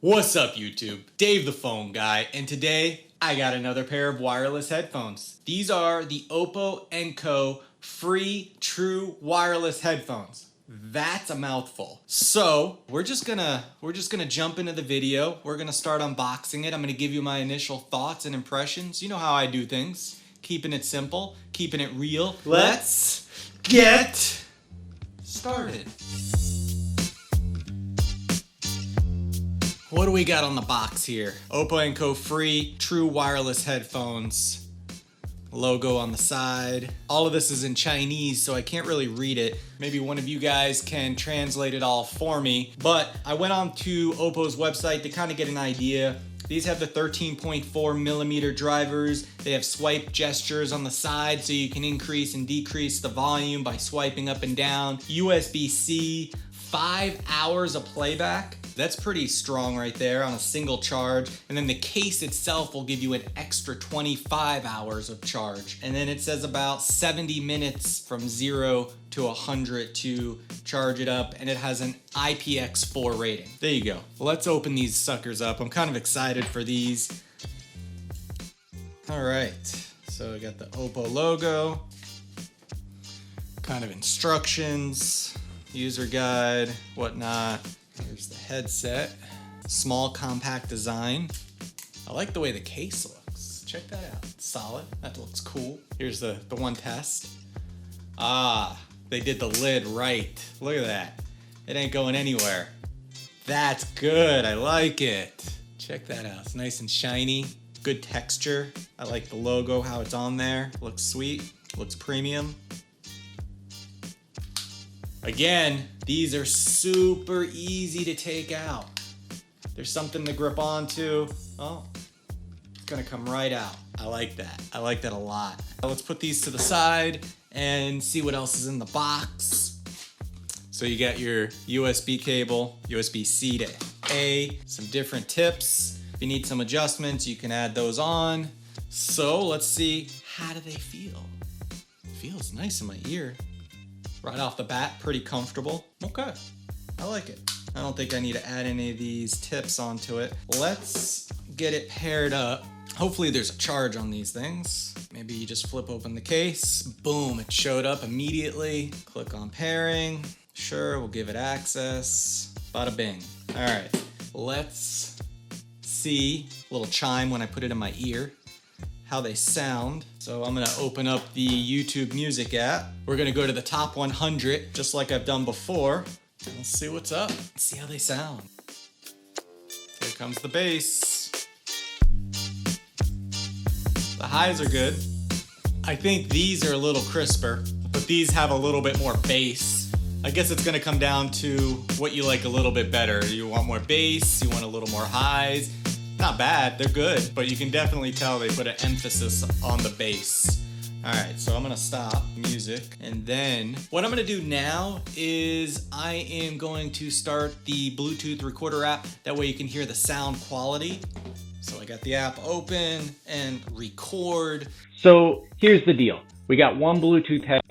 What's up YouTube? Dave the phone guy, and today I got another pair of wireless headphones. These are the Oppo Enco free true wireless headphones. That's a mouthful. So we're just gonna jump into the video. We're gonna start unboxing it. I'm gonna give you my initial thoughts and impressions. You know how I do things. Keeping it simple, keeping it real. Let's get started. What do we got on the box here? Oppo Enco free true wireless headphones. Logo on the side. All of this is in Chinese, so I can't really read it. Maybe one of you guys can translate it all for me. But I went on to Oppo's website to kind of get an idea. These have the 13.4 millimeter drivers. They have swipe gestures on the side so you can increase and decrease the volume by swiping up and down. USB-C, 5 hours of playback. That's pretty strong right there on a single charge. And then the case itself will give you an extra 25 hours of charge. And then it says about 70 minutes from 0 to 100 to charge it up. And it has an IPX4 rating. There you go. Let's open these suckers up. I'm kind of excited for these. All right, so I got the Oppo logo, kind of instructions, user guide, whatnot. Here's the headset. Small, compact design. I like the way the case looks. Check that out. Solid. That looks cool. Here's the one test. Ah, they did the lid right. Look at that. It ain't going anywhere. That's good. I like it. Check that out. It's nice and shiny. Good texture. I like the logo, how it's on there. Looks sweet. Looks premium. Again, these are super easy to take out. There's something to grip onto. Oh, it's gonna come right out. I like that. I like that a lot. Let's put these to the side and see what else is in the box. So you got your USB cable, USB-C to A, some different tips. If you need some adjustments, you can add those on. So let's see, how do they feel? Feels nice in my ear. Right off the bat, pretty comfortable. Okay, I like it. I don't think I need to add any of these tips onto it. Let's get it paired up. Hopefully there's a charge on these things. Maybe you just flip open the case. Boom, it showed up immediately. Click on pairing. Sure, we'll give it access. Bada bing. All right, let's see. A little chime when I put it in my ear. How they sound. So I'm gonna open up the YouTube Music app. We're gonna go to the top 100, just like I've done before. Let's see what's up. Let's see how they sound. Here comes the bass. The highs are good. I think these are a little crisper, but these have a little bit more bass. I guess it's gonna come down to what you like a little bit better. You want more bass, you want a little more highs. Not bad, they're good, but you can definitely tell they put an emphasis on the bass. All right, so I'm gonna stop music, and then what I'm gonna do now is I am going to start the Bluetooth recorder app. That way you can hear the sound quality. So I got the app open and record. So here's the deal. We got one Bluetooth head.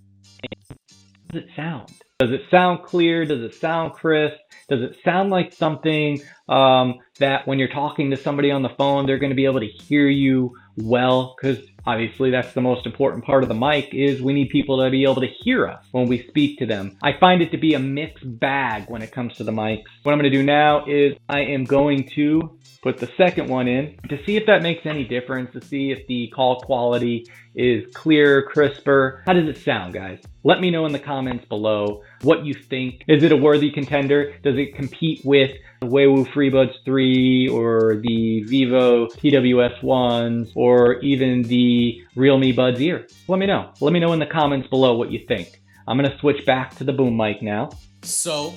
How does it sound? Does it sound clear? Does it sound crisp? Does it sound like something that when you're talking to somebody on the phone, they're going to be able to hear you well? Because obviously that's the most important part of the mic, is we need people to be able to hear us when we speak to them. I find it to be a mixed bag when it comes to the mics. What I'm going to do now is I am going to put the second one in to see if that makes any difference, to see if the call quality is clearer, crisper. How does it sound, guys? Let me know in the comments below what you think. Is it a worthy contender? Does it compete with the Weiwu FreeBuds 3 or the Vivo TWS 1s or even the Realme Buds Ear? Let me know. Let me know in the comments below what you think. I'm gonna switch back to the boom mic now. So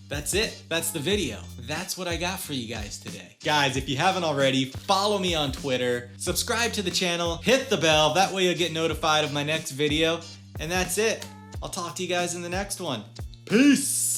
that's it. That's the video. That's what I got for you guys today. Guys, if you haven't already, follow me on Twitter, subscribe to the channel, hit the bell, that way you'll get notified of my next video, and that's it. I'll talk to you guys in the next one. Peace!